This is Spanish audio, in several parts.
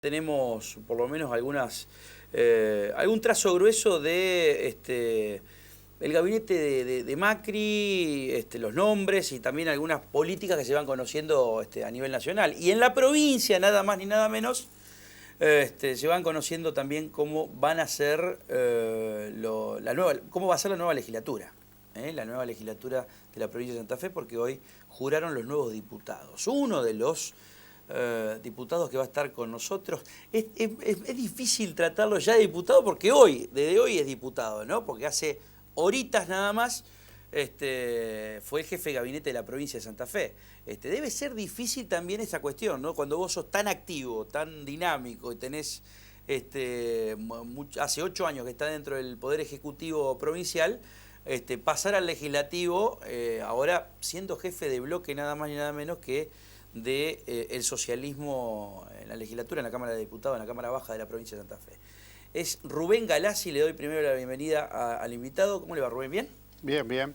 Tenemos por lo menos algún trazo grueso de el gabinete de Macri, los nombres y también algunas políticas que se van conociendo a nivel nacional. Y en la provincia, nada más ni nada menos, se van conociendo también cómo van a ser cómo va a ser la nueva legislatura. La nueva legislatura de la provincia de Santa Fe, porque hoy juraron los nuevos diputados. Uno de los diputados que va a estar con nosotros. Es difícil tratarlo ya de diputado porque desde hoy es diputado, ¿no? Porque hace horitas nada más fue el jefe de gabinete de la provincia de Santa Fe. Debe ser difícil también esa cuestión, ¿no? Cuando vos sos tan activo, tan dinámico y tenés hace 8 años que está dentro del Poder Ejecutivo Provincial, pasar al Legislativo, ahora siendo jefe de bloque nada más ni nada menos que el socialismo en la legislatura, en la Cámara de Diputados, en la Cámara Baja de la provincia de Santa Fe. Es Rubén Galassi, le doy primero la bienvenida al invitado. ¿Cómo le va, Rubén? ¿Bien? Bien, bien.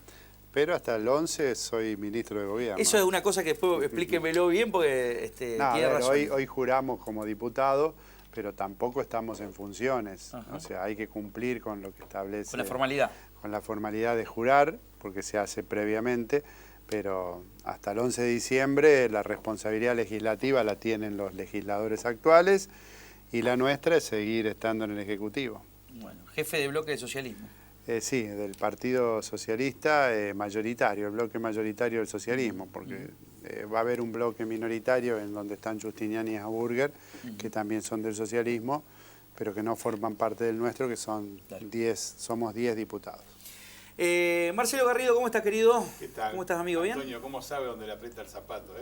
Pero hasta el 11 soy ministro de gobierno. Eso es una cosa que después explíquemelo bien porque tiene razón. Hoy juramos como diputado, pero tampoco estamos en funciones. Ajá. O sea, hay que cumplir con lo que establece. Con la formalidad. Con la formalidad de jurar, porque se hace previamente. Pero hasta el 11 de diciembre la responsabilidad legislativa la tienen los legisladores actuales y la nuestra es seguir estando en el Ejecutivo. Bueno, jefe de bloque de socialismo. Sí, del Partido Socialista mayoritario, el bloque mayoritario del socialismo, porque va a haber un bloque minoritario en donde están Justiniani y Haburger, que también son del socialismo, pero que no forman parte del nuestro, que son somos 10 diputados. Marcelo Garrido, ¿cómo estás, querido? ¿Qué tal? ¿Cómo estás, amigo? ¿Bien? Antonio, ¿cómo sabe dónde le aprieta el zapato?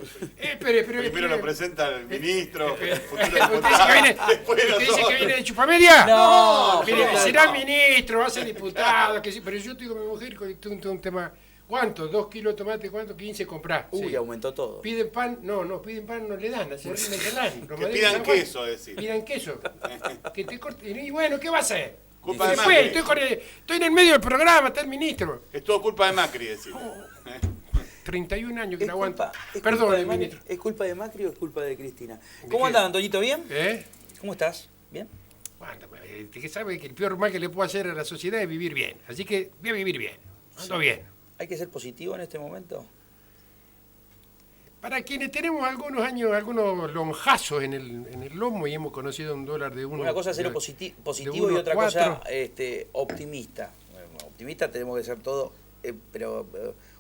Primero lo presenta el ministro, el futuro ¿Usted diputado. ¿Usted dice que viene de Chupamedia? No, mire, será ministro, va a ser diputado, que sí, pero yo estoy con mi mujer con un tema. ¿Cuánto? 2 kilos de tomate, ¿cuánto? 15 comprás. Uy, Sí. aumentó todo. Piden pan, piden pan, no le dan, al servicio no le dan. Que pidan queso, decir. Pidan queso. Que te corten. Y bueno, ¿qué va a hacer? Culpa de Después, Macri. estoy en el medio del programa, está el ministro. Es todo culpa de Macri, decir. 31 años que no aguanta. ¿Es Perdón, culpa de el Macri? ministro. ¿Es culpa de Macri o es culpa de Cristina? ¿De ¿Cómo qué? andas, Antoñito? ¿Bien? ¿Cómo estás? ¿Bien? Aguanta, que sabe que el peor mal que le puedo hacer a la sociedad es vivir bien. Así que voy a vivir bien. Ando bien. ¿Hay que ser positivo en este momento? Para quienes tenemos algunos años, algunos lonjazos en el lomo y hemos conocido un dólar de uno. Una cosa es ser positivo y otra cosa optimista. Bueno, optimista tenemos que ser todos, pero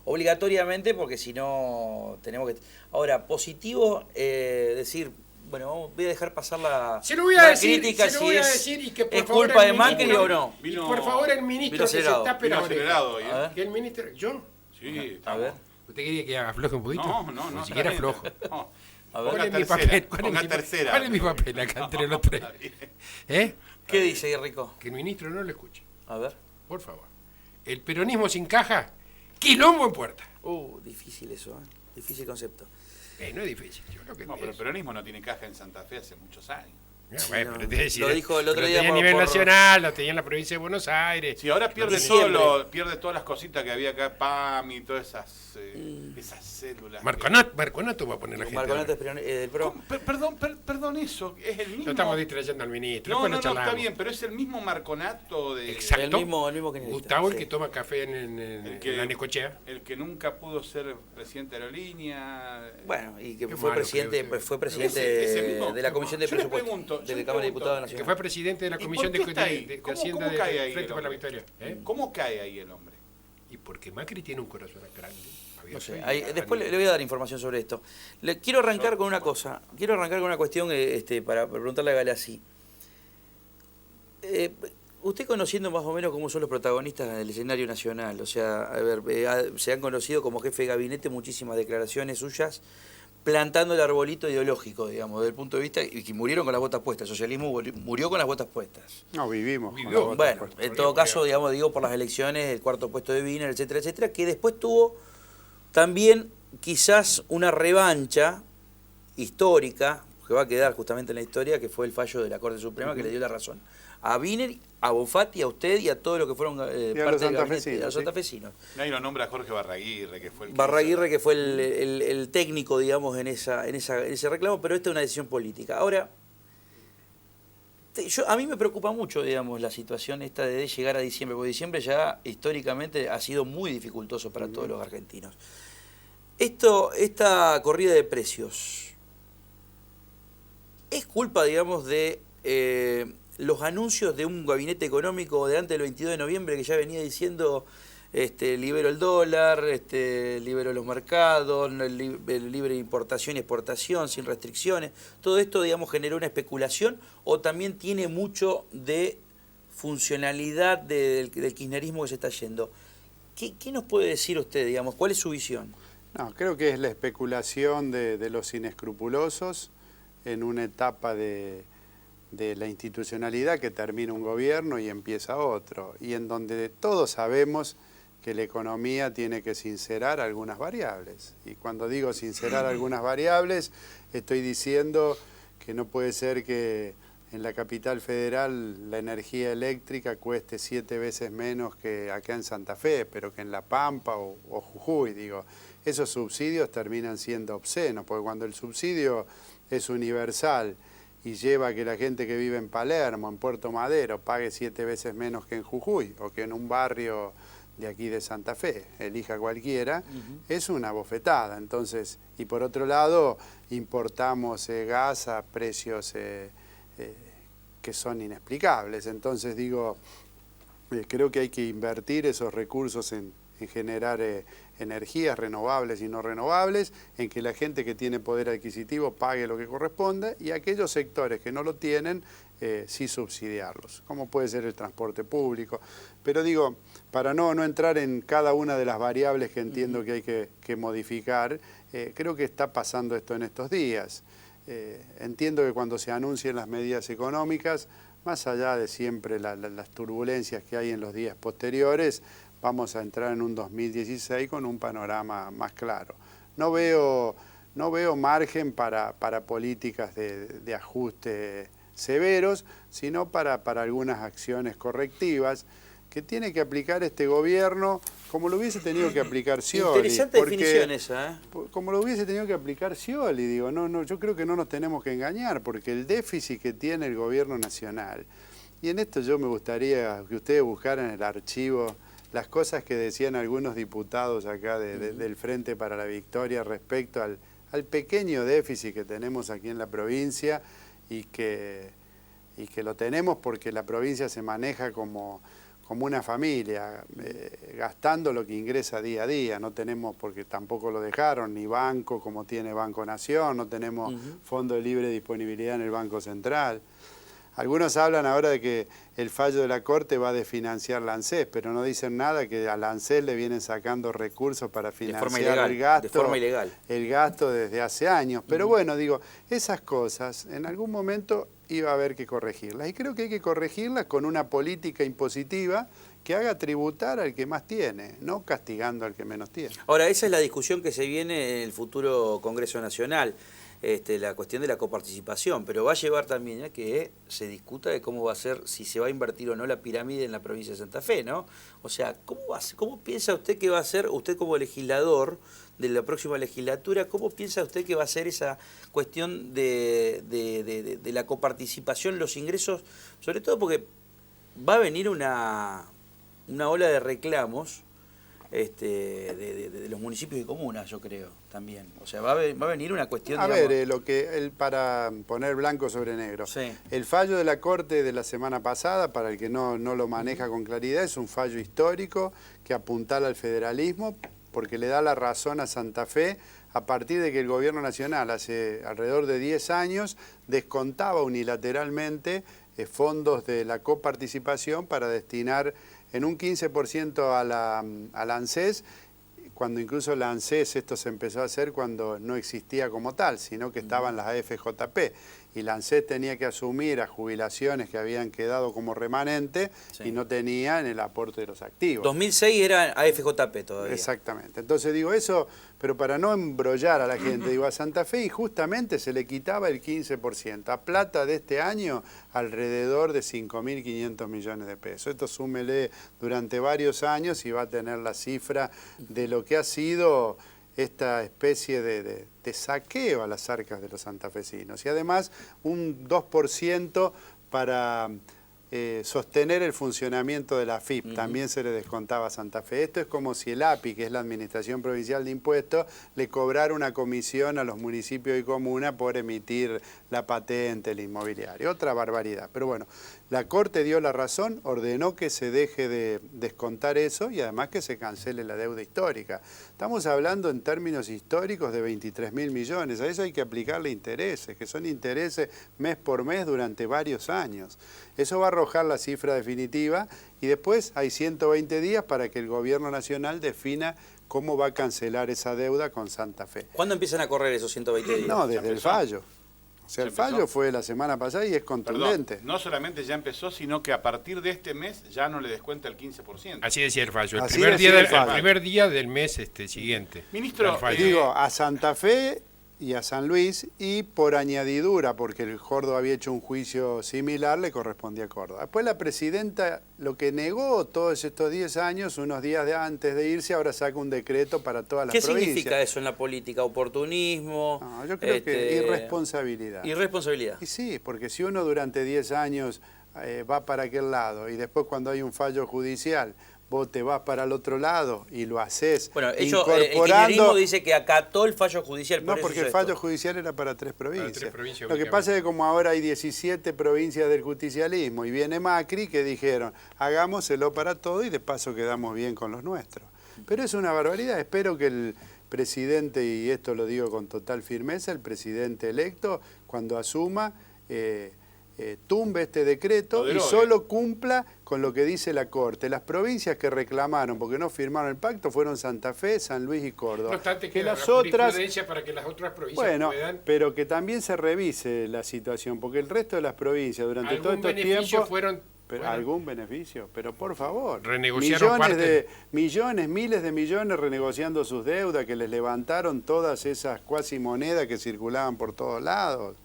obligatoriamente, porque si no tenemos que... Ahora, positivo, decir, bueno, voy a dejar pasar la crítica se lo voy a decir y que por es favor culpa el de Macri ministro- o no. Y por favor el ministro que se tape Vino la oreja. acelerado hoy, A ver. Que el ministro... ¿Yo? Sí, A ver. ¿Usted quería que afloje un poquito? No. Ni siquiera aflojo. No. A ver. ¿Cuál es Ponga mi tercera, papel? ponga tercera. ¿Cuál es mi papel acá entre los tres? ¿Eh? ¿Qué dice, Rico? Que el ministro no lo escuche. A ver. Por favor. El peronismo sin caja, quilombo en puerta. Difícil eso, ¿eh? Difícil concepto. No es difícil. Yo creo que No, pero el es. peronismo no tiene caja en Santa Fe hace muchos años. Bueno, no. pero te decía, Lo dijo el otro lo día tenía a nivel nacional, lo tenía en la provincia de Buenos Aires. Sí, ahora pierde Diciembre. pierde todas las cositas que había acá, PAM y todas esas células. Marconato va a poner la gente. Marconato ahora. es del PRO. Perdón, eso, es el mismo. Lo estamos distrayendo al ministro. No, después lo está charlamos. bien, pero es el mismo Marconato de... Exacto. El mismo que necesita. Gustavo, el Sí. que toma café en la Necochea. El que nunca pudo ser presidente de Aerolínea. Bueno, y que Qué fue malo presidente, que usted. fue presidente Ese mismo. de la Comisión de Yo le Presupuestos pregunto, de yo la le Cámara de pregunto, Diputados Que Nacional. fue presidente de la ¿Y Comisión por qué está ahí? de ¿Cómo Hacienda cae ahí de el Frente para la hombre? Victoria. ¿Cómo cae ahí el hombre? Y porque Macri tiene un corazón grande. No sé, abierto. después le voy a dar información sobre esto. Quiero arrancar con una cosa, quiero arrancar con una cuestión para preguntarle a Galassi. Usted conociendo más o menos cómo son los protagonistas del escenario nacional, o sea, a ver, se han conocido como jefe de gabinete muchísimas declaraciones suyas plantando el arbolito ideológico, digamos, desde el punto de vista, y que murieron con las botas puestas, el socialismo murió con las botas puestas. No, vivimos con Vivió. las botas Bueno, puestas. en todo caso, digamos, digo por las elecciones, el cuarto puesto de Wiener, etcétera, etcétera, que después tuvo también quizás una revancha histórica, que va a quedar justamente en la historia, que fue el fallo de la Corte Suprema que le dio la razón a Wiener, a Bonfatti, a usted y a todos los que fueron a los parte del gabinete, santafesinos, a los sí. santafesinos. Nadie lo nombra a Jorge Barraguirre, que fue el que Barraguirre, hizo que fue el técnico, digamos, en ese reclamo, pero esta es una decisión política. Ahora, A mí me preocupa mucho, digamos, la situación esta de llegar a diciembre, porque diciembre ya históricamente ha sido muy dificultoso para todos los argentinos. Esta corrida de precios, ¿es culpa, digamos, de los anuncios de un gabinete económico de antes del 22 de noviembre que ya venía diciendo libero el dólar, libero los mercados, libre importación y exportación sin restricciones? ¿Todo esto, digamos, generó una especulación o también tiene mucho de funcionalidad del kirchnerismo que se está yendo? ¿Qué nos puede decir usted, digamos? ¿Cuál es su visión? No, creo que es la especulación de los inescrupulosos en una etapa de la institucionalidad que termina un gobierno y empieza otro, y en donde todos sabemos que la economía tiene que sincerar algunas variables. Y cuando digo sincerar algunas variables, estoy diciendo que no puede ser que en la capital federal la energía eléctrica cueste 7 veces menos que acá en Santa Fe, pero que en La Pampa o Jujuy, digo. Esos subsidios terminan siendo obscenos, porque cuando el subsidio es universal y lleva a que la gente que vive en Palermo, en Puerto Madero, pague 7 veces menos que en Jujuy o que en un barrio de aquí de Santa Fe, elija cualquiera, es una bofetada. Entonces, y por otro lado, importamos gas a precios que son inexplicables. Entonces digo, creo que hay que invertir esos recursos en generar energías renovables y no renovables, en que la gente que tiene poder adquisitivo pague lo que corresponde y aquellos sectores que no lo tienen, sí subsidiarlos, como puede ser el transporte público. Pero digo, para no entrar en cada una de las variables que entiendo que hay que modificar, creo que está pasando esto en estos días. Entiendo que cuando se anuncien las medidas económicas, más allá de siempre las turbulencias que hay en los días posteriores, vamos a entrar en un 2016 con un panorama más claro. No veo margen para políticas de ajuste severos, sino para algunas acciones correctivas que tiene que aplicar este gobierno como lo hubiese tenido que aplicar Scioli. Interesante definición esa, ¿eh? Como lo hubiese tenido que aplicar Scioli, digo, yo creo que no nos tenemos que engañar, porque el déficit que tiene el gobierno nacional, y en esto yo me gustaría que ustedes buscaran en el archivo las cosas que decían algunos diputados acá del Frente para la Victoria respecto al pequeño déficit que tenemos aquí en la provincia y que lo tenemos porque la provincia se maneja como una familia, gastando lo que ingresa día a día. No tenemos, porque tampoco lo dejaron, ni banco como tiene Banco Nación, no tenemos fondo de libre disponibilidad en el Banco Central. Algunos hablan ahora de que el fallo de la Corte va a desfinanciar la ANSES, pero no dicen nada que a la ANSES le vienen sacando recursos para financiar el gasto. De forma ilegal. El gasto desde hace años. Pero bueno, digo, esas cosas en algún momento iba a haber que corregirlas. Y creo que hay que corregirlas con una política impositiva que haga tributar al que más tiene, no castigando al que menos tiene. Ahora, esa es la discusión que se viene en el futuro Congreso Nacional. La cuestión de la coparticipación, pero va a llevar también a que se discuta de cómo va a ser, si se va a invertir o no la pirámide en la provincia de Santa Fe, ¿no? O sea, ¿cómo piensa usted que va a ser, usted como legislador de la próxima legislatura, cómo piensa usted que va a ser esa cuestión de la coparticipación, los ingresos, sobre todo porque va a venir una ola de reclamos de los municipios y comunas, yo creo, también. O sea, va a venir una cuestión, para poner blanco sobre negro. Sí. El fallo de la Corte de la semana pasada, para el que no lo maneja con claridad, es un fallo histórico que apuntala al federalismo, porque le da la razón a Santa Fe a partir de que el gobierno nacional hace alrededor de 10 años descontaba unilateralmente fondos de la coparticipación para destinar en un 15% a la ANSES, cuando incluso la ANSES esto se empezó a hacer cuando no existía como tal, sino que estaban las AFJP. Y la ANSES tenía que asumir a jubilaciones que habían quedado como remanente y no tenían el aporte de los activos. 2006 era AFJP todavía. Exactamente. Entonces digo eso, pero para no embrollar a la gente, digo a Santa Fe y justamente se le quitaba el 15%. A plata de este año, alrededor de 5.500 millones de pesos. Esto súmele durante varios años y va a tener la cifra de lo que ha sido esta especie de saqueo a las arcas de los santafesinos. Y además un 2% para sostener el funcionamiento de la AFIP. También se le descontaba a Santa Fe. Esto es como si el API, que es la Administración Provincial de Impuestos, le cobrara una comisión a los municipios y comunas por emitir la patente, el inmobiliario. Otra barbaridad. Pero bueno, la Corte dio la razón, ordenó que se deje de descontar eso y además que se cancele la deuda histórica. Estamos hablando en términos históricos de 23.000 millones. A eso hay que aplicarle intereses, que son intereses mes por mes durante varios años. Eso va a arrojar la cifra definitiva y después hay 120 días para que el Gobierno Nacional defina cómo va a cancelar esa deuda con Santa Fe. ¿Cuándo empiezan a correr esos 120 días? No, desde el fallo. O sea, el fallo empezó. fue la semana pasada y es contundente. Perdón, no solamente ya empezó, sino que a partir de este mes ya no le descuenta el 15%. Así decía el fallo. El Así primer, decía día el del, fallo. el primer día del mes siguiente. Ministro, El fallo. Digo, a Santa Fe y a San Luis, y por añadidura, porque el Córdoba había hecho un juicio similar, le correspondía a Córdoba. Después la presidenta lo que negó todos estos 10 años, unos días antes de irse, ahora saca un decreto para todas las ¿Qué provincias. significa eso en la política? ¿Oportunismo? No, yo creo que irresponsabilidad. Irresponsabilidad. Y sí, porque si uno durante 10 años va para aquel lado y después cuando hay un fallo judicial vos te vas para el otro lado y lo haces Bueno, ellos, el incorporando... kirchnerismo dice que acató el fallo judicial. No, por eso porque hizo el fallo esto. judicial era para 3 provincias. Para 3 provincias Lo que únicamente. pasa es que como ahora hay 17 provincias del justicialismo y viene Macri que dijeron, hagámoselo para todo y de paso quedamos bien con los nuestros. Pero es una barbaridad. Espero que el presidente, y esto lo digo con total firmeza, el presidente electo, cuando asuma, tumbe este decreto y solo cumpla con lo que dice la Corte. Las provincias que reclamaron porque no firmaron el pacto fueron Santa Fe, San Luis y Córdoba. No obstante, que queda las la otras, jurisprudencia para que las otras provincias bueno, puedan... pero que también se revise la situación, porque el resto de las provincias durante todo ¿Algún estos beneficio tiempos... fueron ¿Algún beneficio? Pero por favor, renegociaron miles de millones renegociando sus deudas, que les levantaron todas esas cuasi monedas que circulaban por todos lados,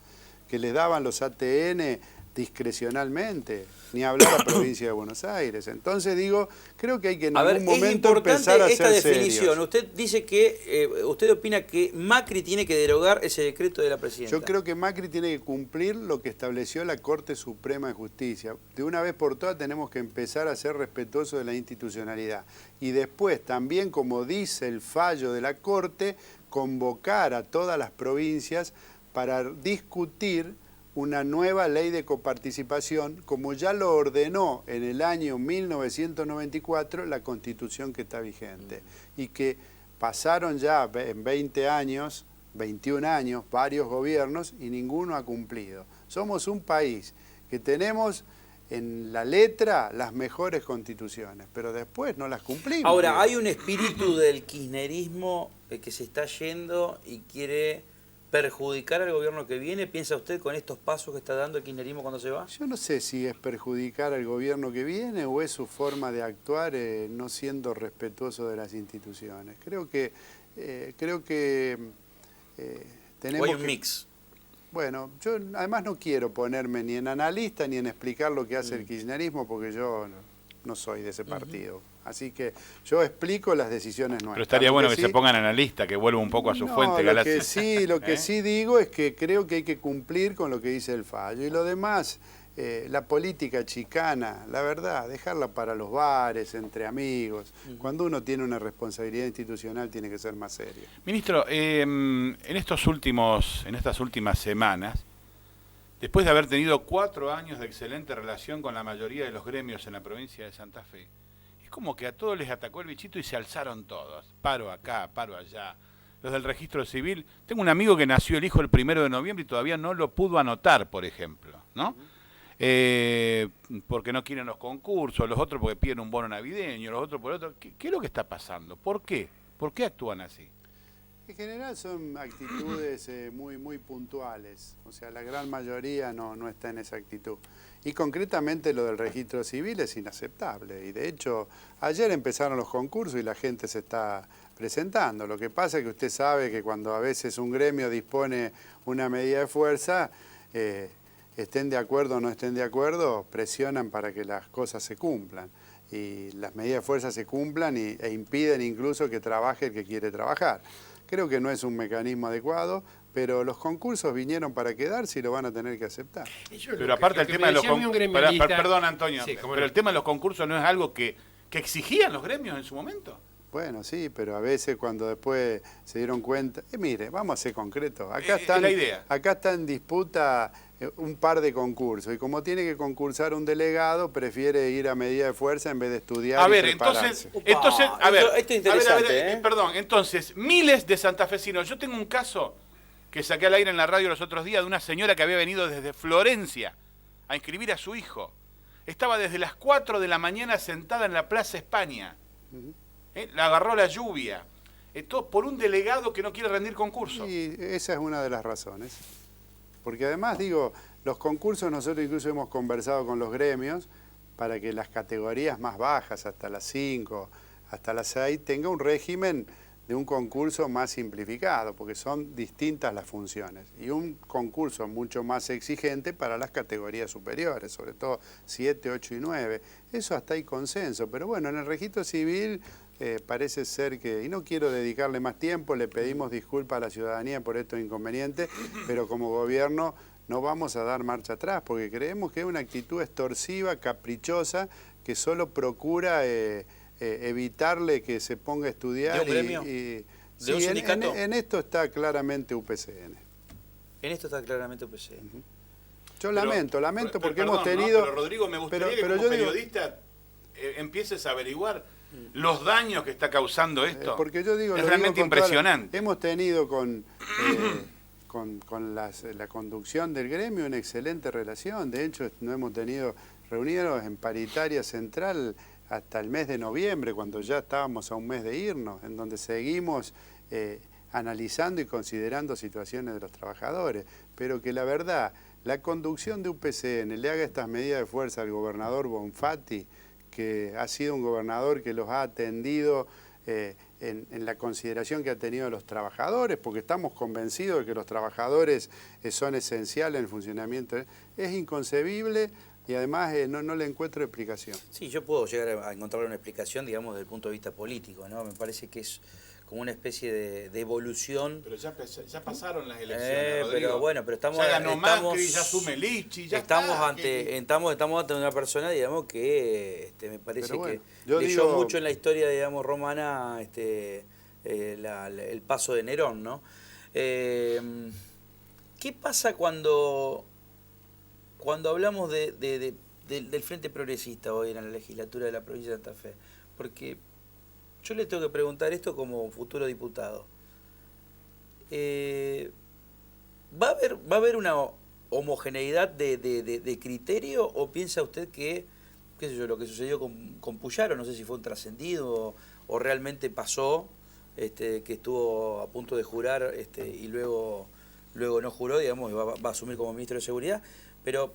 que les daban los ATN discrecionalmente, ni hablar a la provincia de Buenos Aires. Entonces digo, creo que hay que en algún momento empezar a ser esta definición. serios. Usted dice que, usted opina que Macri tiene que derogar ese decreto de la presidenta. Yo creo que Macri tiene que cumplir lo que estableció la Corte Suprema de Justicia. De una vez por todas tenemos que empezar a ser respetuosos de la institucionalidad. Y después también, como dice el fallo de la Corte, convocar a todas las provincias para discutir una nueva ley de coparticipación, como ya lo ordenó en el año 1994 la Constitución que está vigente. Y que pasaron ya en 20 años, 21 años, varios gobiernos y ninguno ha cumplido. Somos un país que tenemos en la letra las mejores constituciones, pero después no las cumplimos. Ahora, hay un espíritu del kirchnerismo que se está yendo y quiere perjudicar al gobierno que viene. ¿Piensa usted con estos pasos que está dando el kirchnerismo cuando se va? Yo no sé si es perjudicar al gobierno que viene o es su forma de actuar no siendo respetuoso de las instituciones. Creo que tenemos o hay un mix. Bueno, yo además no quiero ponerme ni en analista ni en explicar lo que hace el kirchnerismo porque yo no soy de ese partido. Así que yo explico las decisiones nuestras. Pero estaría bueno que se pongan analista, que vuelva un poco a su fuente, Galaxy. Lo que sí digo es que creo que hay que cumplir con lo que dice el fallo. Y lo demás, la política chicana, la verdad, dejarla para los bares, entre amigos. Cuando uno tiene una responsabilidad institucional tiene que ser más serio. Ministro, en estas últimas semanas, después de haber tenido 4 años de excelente relación con la mayoría de los gremios en la provincia de Santa Fe, es como que a todos les atacó el bichito y se alzaron todos. Paro acá, paro allá. Los del registro civil. Tengo un amigo que nació el hijo el 1 de noviembre y todavía no lo pudo anotar, por ejemplo, ¿no? Porque no quieren los concursos, los otros porque piden un bono navideño, los otros por otro. ¿Qué es lo que está pasando? ¿Por qué? ¿Por qué actúan así? En general son actitudes muy puntuales, o sea, la gran mayoría no está en esa actitud. Y concretamente lo del registro civil es inaceptable. Y de hecho, ayer empezaron los concursos y la gente se está presentando. Lo que pasa es que usted sabe que cuando a veces un gremio dispone una medida de fuerza, estén de acuerdo o no estén de acuerdo, presionan para que las cosas se cumplan. Y las medidas de fuerza se cumplan e impiden incluso que trabaje el que quiere trabajar. Creo que no es un mecanismo adecuado. pero los concursos vinieron para quedarse y lo van a tener que aceptar. Pero aparte el tema de los concursos... Perdón, Antonio, sí, pero el tema de los concursos no es algo que exigían los gremios en su momento. Bueno, sí, pero a veces cuando después se dieron cuenta... mire, vamos a ser concretos. La idea. Acá está en disputa un par de concursos. Y como tiene que concursar un delegado, prefiere ir a medida de fuerza en vez de estudiar y prepararse. Esto es interesante, perdón, entonces, miles de santafesinos. Yo tengo un caso que saqué al aire en la radio los otros días de una señora que había venido desde Florencia a inscribir a su hijo. Estaba desde las 4 de la mañana sentada en la Plaza España. La agarró la lluvia. Todo por un delegado que no quiere rendir concurso. Y esa es una de las razones. Porque además, digo, los concursos nosotros incluso hemos conversado con los gremios para que las categorías más bajas, hasta las 5, hasta las 6, tenga un régimen de un concurso más simplificado, porque son distintas las funciones. Y un concurso mucho más exigente para las categorías superiores, sobre todo 7, 8 y 9. Eso hasta hay consenso, pero bueno, en el registro civil parece ser que, y no quiero dedicarle más tiempo, le pedimos disculpas a la ciudadanía por estos inconvenientes, pero como gobierno no vamos a dar marcha atrás, porque creemos que es una actitud extorsiva, caprichosa, que solo procura evitarle que se ponga a estudiar. ¿De un gremio? ¿De un sindicato? En esto está claramente UPCN. En esto está claramente UPCN. Yo lamento porque perdón, hemos tenido... ¿no? Pero Rodrigo, me gustaría que como periodista empieces a averiguar los daños que está causando esto. Porque yo digo, es realmente impresionante. Hemos tenido con la conducción del gremio una excelente relación. De hecho, no hemos tenido reuniones en paritaria central hasta el mes de noviembre, cuando ya estábamos a un mes de irnos, en donde seguimos analizando y considerando situaciones de los trabajadores. Pero que la verdad, la conducción de UPCN le haga estas medidas de fuerza al gobernador Bonfatti, que ha sido un gobernador que los ha atendido en la consideración que ha tenido los trabajadores, porque estamos convencidos de que los trabajadores son esenciales en el funcionamiento. Es inconcebible y además no le encuentro explicación. Sí, yo puedo llegar a encontrar una explicación, digamos, desde el punto de vista político, ¿no? Me parece que es como una especie de evolución. Pero ya pasaron las elecciones, Rodrigo. Pero bueno, pero estamos... Ya ganó Macri, ya asume Lichi, ya estamos está. estamos ante una persona, digamos, que me parece bueno, que leyó mucho en la historia, digamos, romana el paso de Nerón, ¿no? ¿Qué pasa cuando hablamos del Frente Progresista hoy en la legislatura de la provincia de Santa Fe? Porque yo le tengo que preguntar esto como futuro diputado. ¿Va a haber una homogeneidad de criterio o piensa usted que, qué sé yo, lo que sucedió con Puyaro, no sé si fue un trascendido o realmente pasó, que estuvo a punto de jurar y luego no juró, digamos, y va a asumir como ministro de Seguridad, pero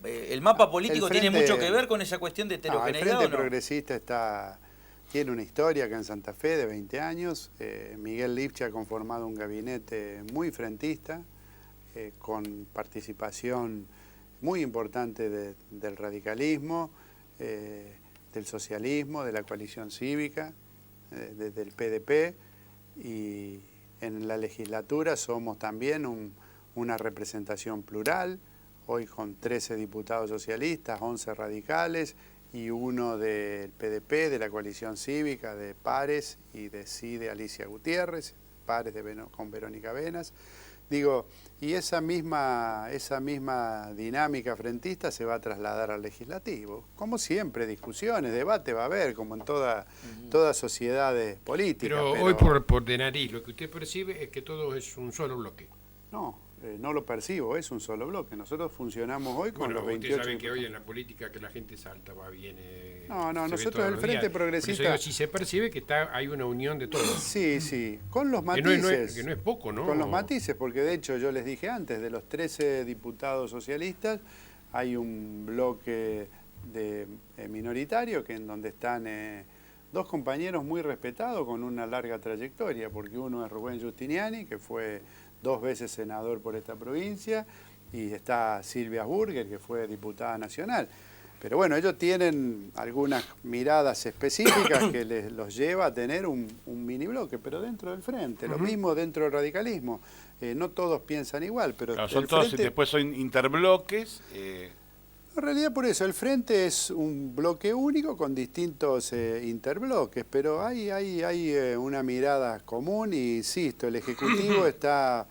el mapa político tiene mucho que ver con esa cuestión de heterogeneidad? El Frente ¿o no? Progresista tiene una historia acá en Santa Fe de 20 años. Miguel Lifchi ha conformado un gabinete muy frentista, con participación muy importante del radicalismo, del socialismo, de la coalición cívica, desde el PDP, y en la legislatura somos también una representación plural, hoy con 13 diputados socialistas, 11 radicales y uno del PDP, de la coalición cívica, de Pares y de Alicia Gutiérrez, Pares con Verónica Venas. Digo, y esa misma dinámica frentista se va a trasladar al legislativo. Como siempre, discusiones, debate va a haber, como en todas sociedades políticas. Pero hoy por de nariz, lo que usted percibe es que todo es un solo bloque. No lo percibo, es un solo bloque. Nosotros funcionamos hoy con los 28... Ustedes saben que hoy en la política que la gente salta, va, viene... nosotros el Frente Progresista... Pero sí se percibe que hay una unión de todos. Sí, con los matices. Que no es poco, ¿no? Con los matices, porque de hecho yo les dije antes, de los 13 diputados socialistas, hay un bloque minoritario en donde están dos compañeros muy respetados con una larga trayectoria, porque uno es Rubén Giustiniani, que fue 2 veces senador por esta provincia, y está Silvia Burger, que fue diputada nacional. Pero bueno, ellos tienen algunas miradas específicas que los lleva a tener un mini bloque, pero dentro del frente. Lo mismo dentro del radicalismo. No todos piensan igual, pero Claro, son el todos, frente, después son interbloques. en realidad por eso, el frente es un bloque único con distintos interbloques, pero hay una mirada común y insisto, el Ejecutivo está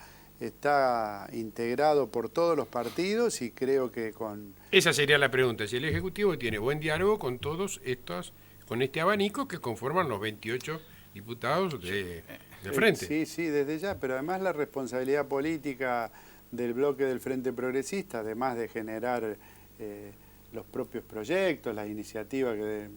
integrado por todos los partidos y creo que con... Esa sería la pregunta, si el Ejecutivo tiene buen diálogo con todos estos, con este abanico que conforman los 28 diputados del Frente. Sí, desde ya, pero además la responsabilidad política del bloque del Frente Progresista, además de generar los propios proyectos, las iniciativas que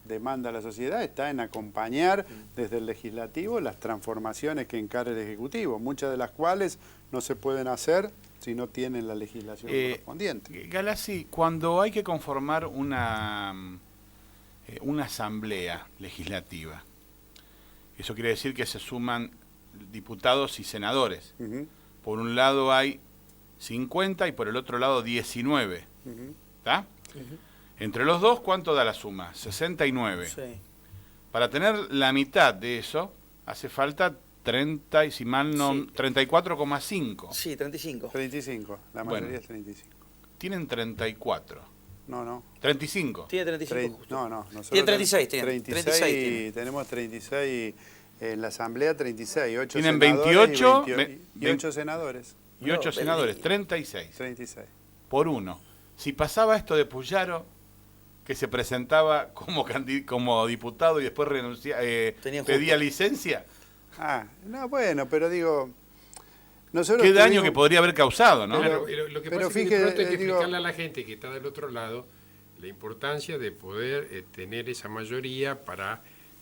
demanda la sociedad, está en acompañar desde el legislativo las transformaciones que encara el Ejecutivo, muchas de las cuales no se pueden hacer si no tienen la legislación correspondiente. Galassi, cuando hay que conformar una asamblea legislativa, eso quiere decir que se suman diputados y senadores. Por un lado hay 50 y por el otro lado 19. ¿Está? Entre los dos, ¿cuánto da la suma? 69. Sí. Para tener la mitad de eso, hace falta 30, y si mal no, Sí. 34,5. Sí, 35. 35, la mayoría Bueno. es 35. Tienen 34. No. 35. Tiene 35 justo. No, nosotros Tiene 36, tenemos 36 tiene. tenemos 36, en la asamblea 36, 8 Tienen senadores 28, y 8 senadores, Y 8 No, senadores, 36. 36. Por uno. Si pasaba esto de Puyaro, que se presentaba como diputado y después Tenían pedía justo. licencia, No, bueno, pero digo, nosotros qué daño tuvimos- que podría haber causado, ¿no? Claro, lo que pero pasa es que fíjate, de pronto hay que digo- explicarle a la gente que está del otro lado la importancia de poder tener esa mayoría para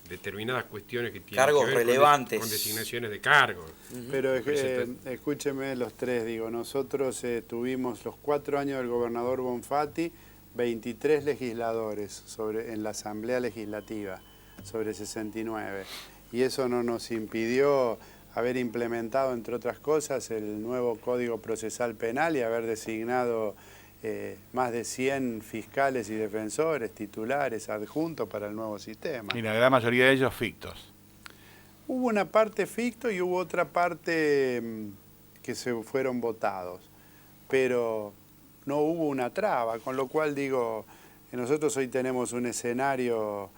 determinadas cuestiones que tienen Cargos que ver relevantes. con designaciones de cargos. Pero Representa- escúcheme los tres, digo, nosotros tuvimos los 4 años del gobernador Bonfatti, 23 legisladores en la Asamblea Legislativa, sobre 69. Y eso no nos impidió haber implementado, entre otras cosas, el nuevo Código Procesal Penal y haber designado más de 100 fiscales y defensores, titulares, adjuntos para el nuevo sistema. Y la gran mayoría de ellos fictos. Hubo una parte ficto y hubo otra parte que se fueron votados, pero no hubo una traba, con lo cual digo, nosotros hoy tenemos un escenario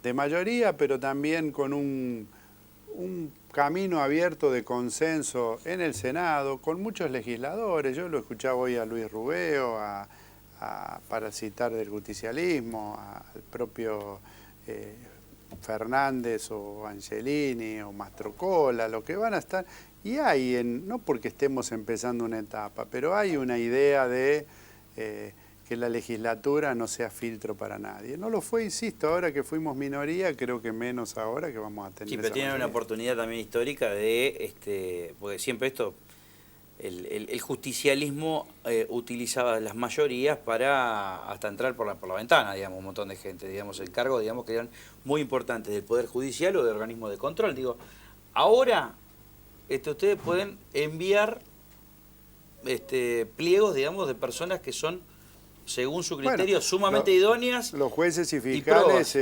de mayoría, pero también con un camino abierto de consenso en el Senado, con muchos legisladores. Yo lo escuchaba hoy a Luis Rubeo, para citar del justicialismo, al propio Fernández o Angelini o Mastrocola, lo que van a estar. Y hay, no porque estemos empezando una etapa, pero hay una idea de que la legislatura no sea filtro para nadie. No lo fue, insisto, ahora que fuimos minoría, creo que menos ahora que vamos a tener. Sí, pero esa tienen una mayoría. oportunidad también histórica de, porque siempre esto, el justicialismo utilizaba las mayorías para hasta entrar por la ventana, digamos, un montón de gente, digamos, el cargo, digamos, que eran muy importantes del Poder Judicial o de organismos de control. Digo, ahora ustedes pueden enviar pliegos, digamos, de personas que son, según su criterio, sumamente idóneas. Los jueces y fiscales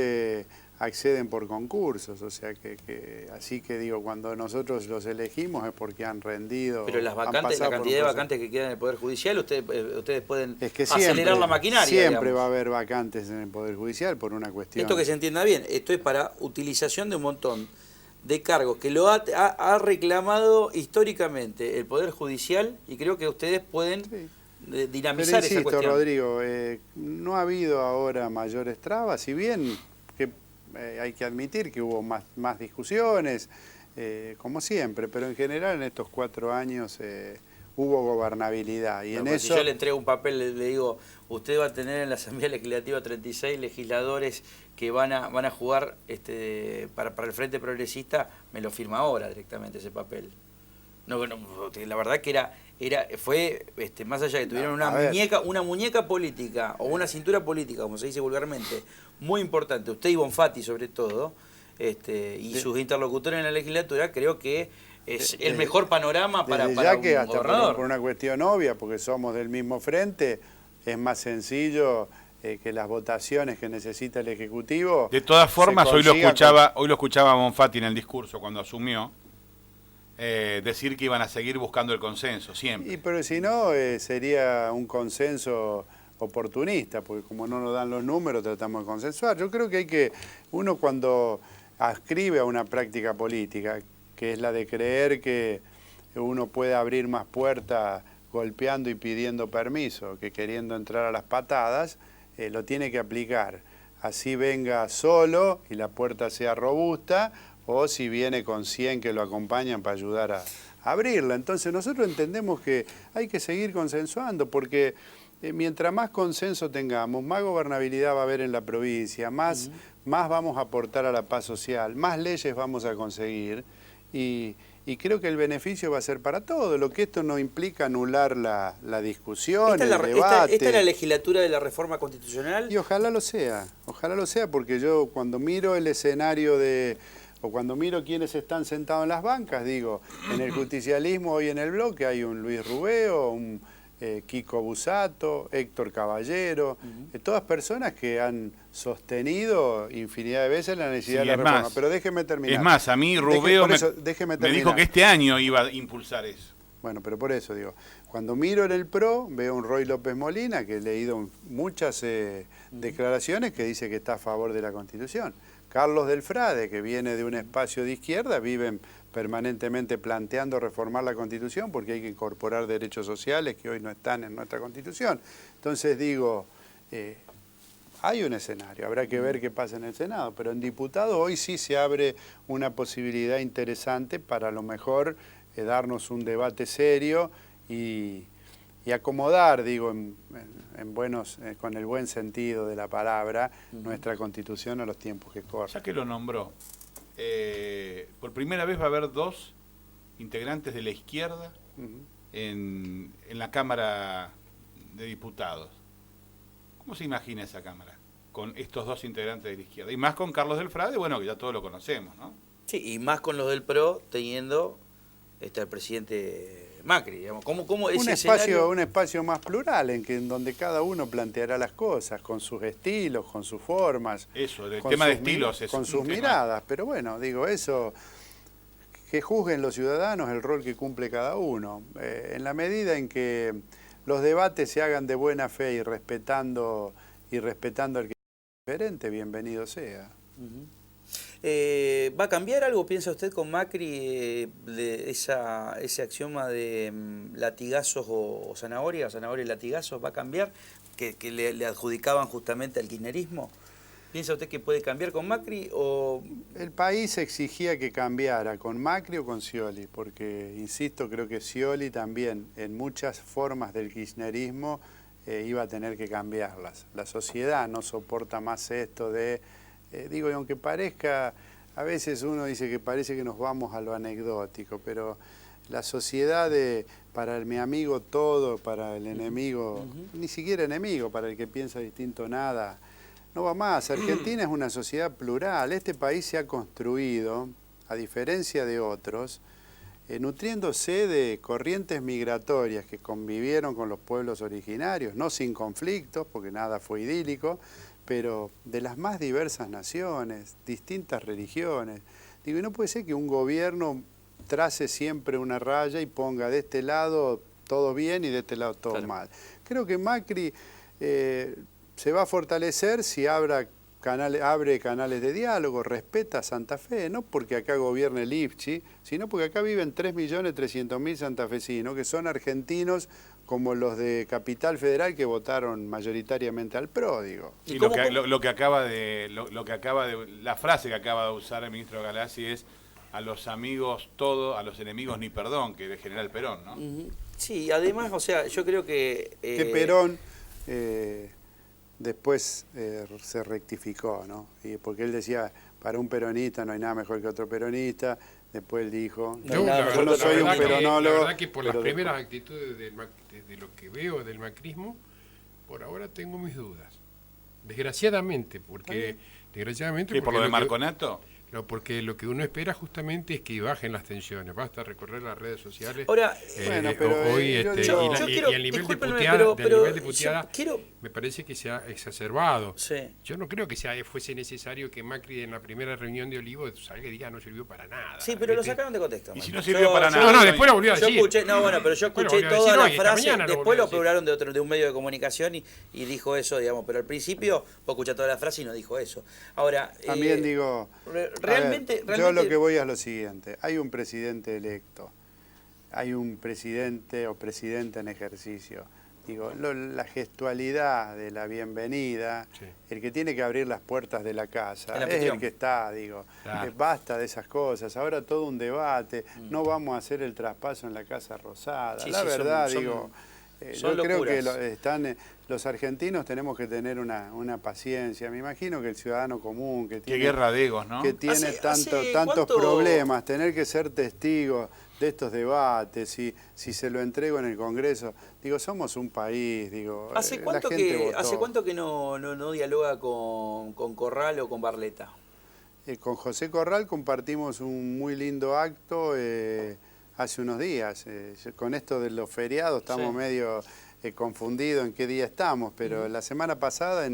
acceden por concursos, o sea que así que digo, cuando nosotros los elegimos es porque han rendido. Pero las han vacantes, la pasado por cantidad de un proceso. vacantes que quedan en el Poder Judicial, ustedes pueden Es que acelerar la maquinaria. Siempre digamos. va a haber vacantes en el Poder Judicial por una cuestión. Esto que se entienda bien, esto es para utilización de un montón de cargos que lo ha reclamado históricamente el Poder Judicial y creo que ustedes pueden Sí. dinamizar Pero esa insisto, cuestión. Rodrigo, no ha habido ahora mayores trabas, si bien que hay que admitir que hubo más discusiones, como siempre, pero en general en estos 4 años hubo gobernabilidad. Y Bueno, en pues eso, si yo le entrego un papel, le digo, usted va a tener en la Asamblea Legislativa 36 legisladores que van a jugar para el Frente Progresista, me lo firma ahora directamente ese papel. No, la verdad que fue más allá de que tuvieron a ver. una muñeca política o una cintura política, como se dice vulgarmente, muy importante, usted y Bonfatti sobre todo, y sus interlocutores en la legislatura, creo que es el mejor panorama para desde ya que un hasta gobernador. por una cuestión obvia, porque somos del mismo frente, es más sencillo que las votaciones que necesita el Ejecutivo... De todas formas, se hoy lo consiga escuchaba a Bonfatti en el discurso cuando asumió, decir que iban a seguir buscando el consenso, siempre. pero si no, sería un consenso oportunista, porque como no nos dan los números, tratamos de consensuar. Yo creo que uno cuando adscribe a una práctica política, que es la de creer que uno puede abrir más puertas golpeando y pidiendo permiso que queriendo entrar a las patadas, lo tiene que aplicar. Así venga solo y la puerta sea robusta, o si viene con 100 que lo acompañan para ayudar a abrirla. Entonces nosotros entendemos que hay que seguir consensuando, porque mientras más consenso tengamos, más gobernabilidad va a haber en la provincia, más vamos a aportar a la paz social, más leyes vamos a conseguir, y creo que el beneficio va a ser para todos. Lo que esto no implica anular la discusión, el debate. ¿Esta es la legislatura de la reforma constitucional? Y ojalá lo sea, porque yo cuando miro el escenario o cuando miro quiénes están sentados en las bancas, digo, en el justicialismo hoy en el bloque hay un Luis Rubeo, un Kiko Busato, Héctor Caballero, todas personas que han sostenido infinidad de veces la necesidad de la reforma. Pero déjeme terminar. Es más, a mí Rubeo me dijo que este año iba a impulsar eso. Bueno, pero por eso digo, cuando miro en el PRO, veo a un Roy López Molina, que he leído muchas declaraciones que dice que está a favor de la Constitución. Carlos Delfrade, que viene de un espacio de izquierda, viven permanentemente planteando reformar la Constitución porque hay que incorporar derechos sociales que hoy no están en nuestra Constitución. Entonces digo, hay un escenario, habrá que ver qué pasa en el Senado, pero en diputados hoy sí se abre una posibilidad interesante para a lo mejor darnos un debate serio y acomodar, digo, con el buen sentido de la palabra, nuestra Constitución a los tiempos que corren. Ya que lo nombró, por primera vez va a haber 2 integrantes de la izquierda en la Cámara de Diputados. ¿Cómo se imagina esa Cámara con estos 2 integrantes de la izquierda? Y más con Carlos Delfrade, bueno, que ya todos lo conocemos, ¿no? Sí, y más con los del PRO teniendo el presidente Macri, digamos. ¿Cómo ese escenario? Un espacio más plural, en donde cada uno planteará las cosas, con sus estilos, con sus formas. Eso, el tema de estilos es con sus miradas. Pero bueno, digo, eso, que juzguen los ciudadanos el rol que cumple cada uno. En la medida en que los debates se hagan de buena fe y respetando al que es diferente, bienvenido sea. ¿Va a cambiar algo, piensa usted, con Macri, ese axioma de latigazos o zanahoria y latigazos? ¿Va a cambiar? ¿Que le adjudicaban justamente al kirchnerismo? ¿Piensa usted que puede cambiar con Macri o...? El país exigía que cambiara con Macri o con Scioli, porque, insisto, creo que Scioli también, en muchas formas del kirchnerismo, iba a tener que cambiarlas. La sociedad no soporta más esto de... digo, y aunque parezca, a veces uno dice que parece que nos vamos a lo anecdótico, pero la sociedad para mi amigo todo, para el enemigo, ni siquiera enemigo, para el que piensa distinto nada, no va más. Argentina es una sociedad plural. Este país se ha construido, a diferencia de otros, nutriéndose de corrientes migratorias que convivieron con los pueblos originarios, no sin conflictos, porque nada fue idílico, pero de las más diversas naciones, distintas religiones. Digo, y no puede ser que un gobierno trace siempre una raya y ponga de este lado todo bien y de este lado todo mal. Creo que Macri se va a fortalecer si abre canales de diálogo, respeta a Santa Fe, no porque acá gobierne el IFCHI, sino porque acá viven 3.300.000 santafesinos, que son argentinos como los de Capital Federal que votaron mayoritariamente al PRO, digo. Y la frase que acaba de usar el ministro Galassi es: a los amigos todo, a los enemigos ni perdón, que de General Perón, ¿no? Sí, además, o sea, yo creo que... Que Perón después se rectificó, ¿no? Porque él decía, para un peronista no hay nada mejor que otro peronista. Después él dijo, yo no soy un peronólogo. La verdad que por las primeras actitudes de lo que veo del macrismo, por ahora tengo mis dudas. Desgraciadamente, porque... ¿Y por lo de Marconato? No, porque lo que uno espera justamente es que bajen las tensiones. Basta recorrer las redes sociales. Ahora, bueno, pero, hoy yo y el nivel de discúlpenme, puteada, quiero, me parece que se ha exacerbado. sí. Yo no creo que fuese necesario que Macri en la primera reunión de Olivos salga y diga no sirvió para nada. Sí, pero lo ¿viste? sacaron de contexto. Y si man. no sirvió para nada. No, después lo volvió a Yo decir. escuché, no, bueno, pero yo Después lo escuché volvió a toda decir la hoy, esta frase, mañana lo después volvió lo a decir. hablaron de un medio de comunicación y dijo eso, digamos, pero al principio vos escuchás toda la frase y no dijo eso. Ahora, También digo, realmente, yo lo que voy es lo siguiente, hay un presidente electo, hay un presidente o presidenta en ejercicio. Digo, la gestualidad de la bienvenida, Sí. el que tiene que abrir las puertas de la casa, El es anfitrión. el que está, digo, Claro. basta de esas cosas, ahora todo un debate, no vamos a hacer el traspaso en la Casa Rosada. Sí, La sí, verdad, son digo, son yo creo que locuras. los argentinos tenemos que tener una paciencia. Me imagino que el ciudadano común que Qué tiene, guerra de egos, ¿no? que tiene ¿Hace tantos cuánto? problemas, tener que ser testigo de estos debates, si se lo entrego en el Congreso, digo, somos un país, digo, ¿Hace la cuánto gente que, votó. ¿hace cuánto que no dialoga con Corral o con Barletta? Con José Corral compartimos un muy lindo acto hace unos días. Con esto de los feriados estamos Sí. medio confundidos en qué día estamos, pero la semana pasada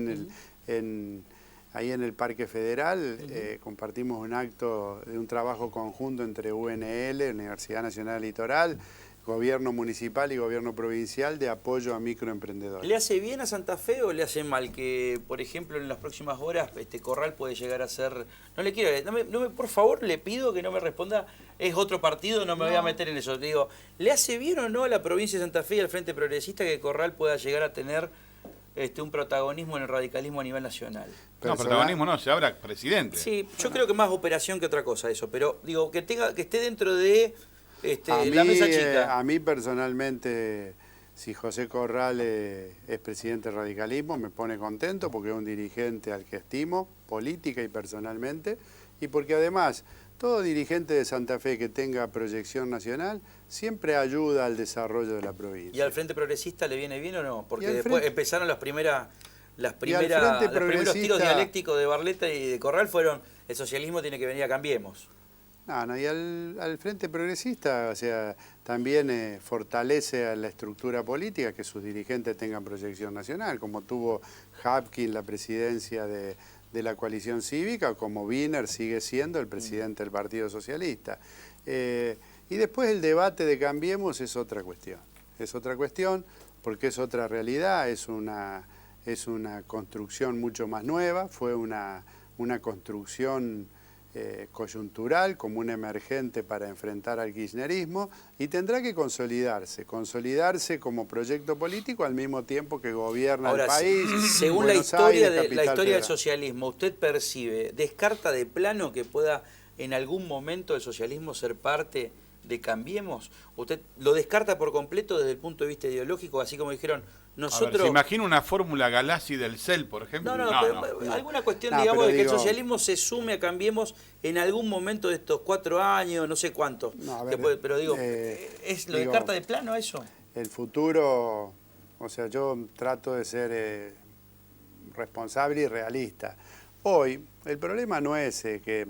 ahí en el Parque Federal compartimos un acto de un trabajo conjunto entre UNL, Universidad Nacional Litoral, Gobierno Municipal y Gobierno Provincial de apoyo a microemprendedores. ¿Le hace bien a Santa Fe o le hace mal que, por ejemplo, en las próximas horas Corral puede llegar a ser... No le quiero... por favor, le pido que no me responda, es otro partido, no me voy a meter en eso. Le digo, ¿le hace bien o no a la provincia de Santa Fe y al Frente Progresista que Corral pueda llegar a tener un protagonismo en el radicalismo a nivel nacional? No, protagonismo no, se habla presidente. Sí, yo creo que más operación que otra cosa eso, pero digo, que esté dentro de la mesa chica. A mí personalmente, si José Corral es presidente del radicalismo, me pone contento porque es un dirigente al que estimo, política y personalmente, y porque además todo dirigente de Santa Fe que tenga proyección nacional siempre ayuda al desarrollo de la provincia. ¿Y al Frente Progresista le viene bien o no? Porque Y al después Frente- empezaron los primeros Progresista- tiros dialécticos de Barletta y de Corral fueron, el socialismo tiene que venir a Cambiemos. No, y al Frente Progresista, o sea, también fortalece a la estructura política que sus dirigentes tengan proyección nacional, como tuvo Hapkin la presidencia de la coalición cívica, como Wiener sigue siendo el presidente del Partido Socialista. Y después el debate de Cambiemos es otra cuestión. Es otra cuestión porque es otra realidad, es una construcción mucho más nueva, fue una construcción coyuntural, como un emergente para enfrentar al kirchnerismo, y tendrá que consolidarse como proyecto político al mismo tiempo que gobierna Ahora, el país. según la Buenos historia, Aires, la capital historia del federal. socialismo, ¿usted descarta de plano que pueda en algún momento el socialismo ser parte de Cambiemos? ¿Usted lo descarta por completo desde el punto de vista ideológico, así como dijeron A ver, nosotros... ¿se imagina una fórmula Galassi del CEL, por ejemplo? No, pero alguna cuestión, No, digamos, pero de que el digo- socialismo se sume a Cambiemos en algún momento de estos 4 años, no sé cuánto. No, a ver, pero digo, ¿lo digo- descarta de plano eso? El futuro, o sea, yo trato de ser responsable y realista. Hoy, el problema no es que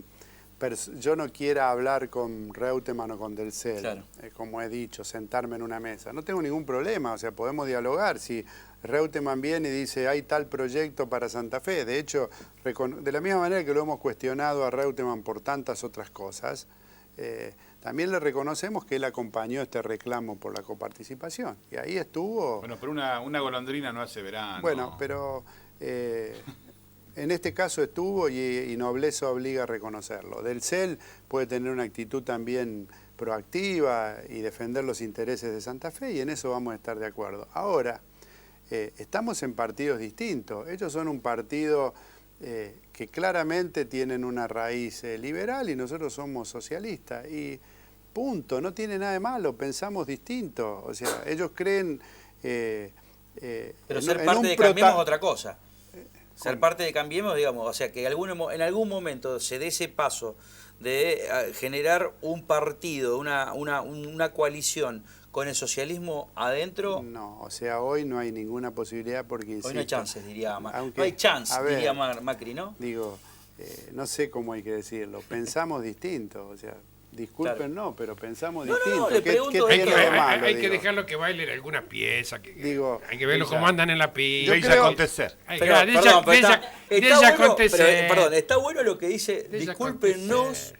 yo no quiera hablar con Reutemann o con Del Cel, Claro. como he dicho, sentarme en una mesa. No tengo ningún problema, o sea, podemos dialogar. Si Reutemann viene y dice, hay tal proyecto para Santa Fe, de hecho, de la misma manera que lo hemos cuestionado a Reutemann por tantas otras cosas, también le reconocemos que él acompañó este reclamo por la coparticipación. Y ahí estuvo... Bueno, pero una golondrina no hace verano. Bueno, pero en este caso estuvo y nobleza obliga a reconocerlo. Del CEL puede tener una actitud también proactiva y defender los intereses de Santa Fe y en eso vamos a estar de acuerdo. Ahora, estamos en partidos distintos. Ellos son un partido que claramente tienen una raíz liberal y nosotros somos socialistas. Y punto, no tiene nada de malo, pensamos distinto. O sea, ellos creen... Pero ser parte de Cambiemos es otra cosa. Ser parte de Cambiemos, digamos, o sea, que en algún momento se dé ese paso de generar un partido, una coalición con el socialismo adentro. No, o sea, hoy no hay ninguna posibilidad porque... Hoy no hay chances, diría Macri. aunque, No hay chance, a ver, diría Macri, ¿no? Digo, no sé cómo hay que decirlo, pensamos distinto, o sea, disculpen, Claro. no, pero pensamos No, no, distinto. le pregunto ¿Qué Hay que, tiene de malo? hay que digo? dejarlo que bailen alguna pieza. Digo, hay que verlo ella- cómo andan en la pista. Deja creo- acontecer. Ay, Pero, claro, perdón, de pero ella está bueno, acontecer. perdón, está bueno lo que dice, De ella discúlpenos,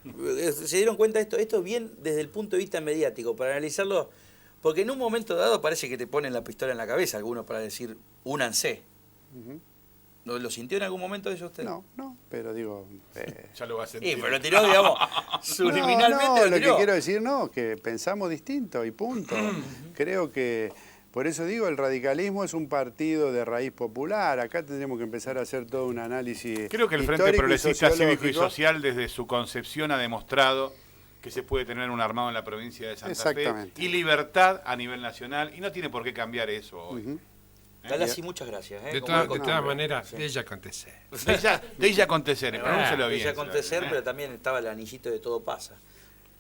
se dieron cuenta de esto es bien desde el punto de vista mediático, para analizarlo, porque en un momento dado parece que te ponen la pistola en la cabeza algunos para decir, únanse. Ujú. ¿Lo sintió en algún momento eso usted? no, pero digo... Ya lo va a sentir. Pero lo tiró, digamos, subliminalmente no, lo lo tiró. que quiero decir, no, que pensamos distinto y punto. Creo que, por eso digo, el radicalismo es un partido de raíz popular. Acá tendremos que empezar a hacer todo un análisis Creo que el Frente histórico y Progresista Cívico y sociológico. Social, desde su concepción, ha demostrado que se puede tener un armado en la provincia de Santa Fe Exactamente. y libertad a nivel nacional, y no tiene por qué cambiar eso hoy. Ujú. Galassi, muchas gracias. De como todas costumbre. maneras, Sí. de ella acontecer. De ella acontecer, pronúncelo bien. Ella acontecer, pero también estaba el anillito de todo pasa.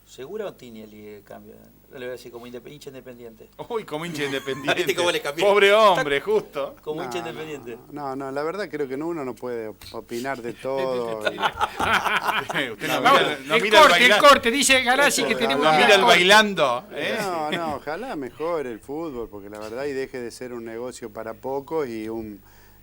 ¿Segura o Tinelli cambia? Le voy a decir como hincha independiente. Uy, como hincha independiente. ¿Viste cómo le cambié? Pobre hombre, justo. Como hincha No, independiente. no, la verdad creo que uno no puede opinar de todo. Usted no Vamos, mira, no el mira corte, el baila- corte, dice Galassi que tenemos no que ir mira al el corte. bailando. ¿eh? No, ojalá mejore el fútbol, porque la verdad y deje de ser un negocio para pocos y un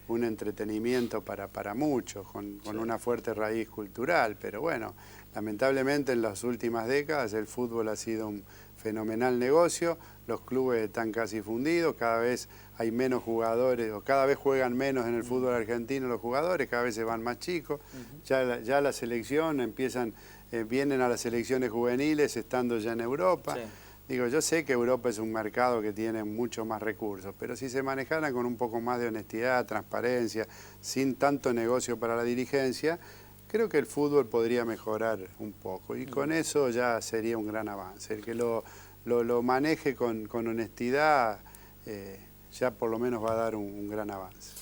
entretenimiento para muchos, con una fuerte raíz cultural. Pero bueno, lamentablemente en las últimas décadas el fútbol ha sido un fenomenal negocio, los clubes están casi fundidos, cada vez hay menos jugadores, o cada vez juegan menos en el fútbol argentino los jugadores, cada vez se van más chicos, ya la selección vienen a las selecciones juveniles estando ya en Europa. Sí. Digo, yo sé que Europa es un mercado que tiene mucho más recursos, pero si se manejaran con un poco más de honestidad, transparencia, sin tanto negocio para la dirigencia, creo que el fútbol podría mejorar un poco. Y con eso ya sería un gran avance. El que lo maneje con honestidad, ya por lo menos va a dar un gran avance.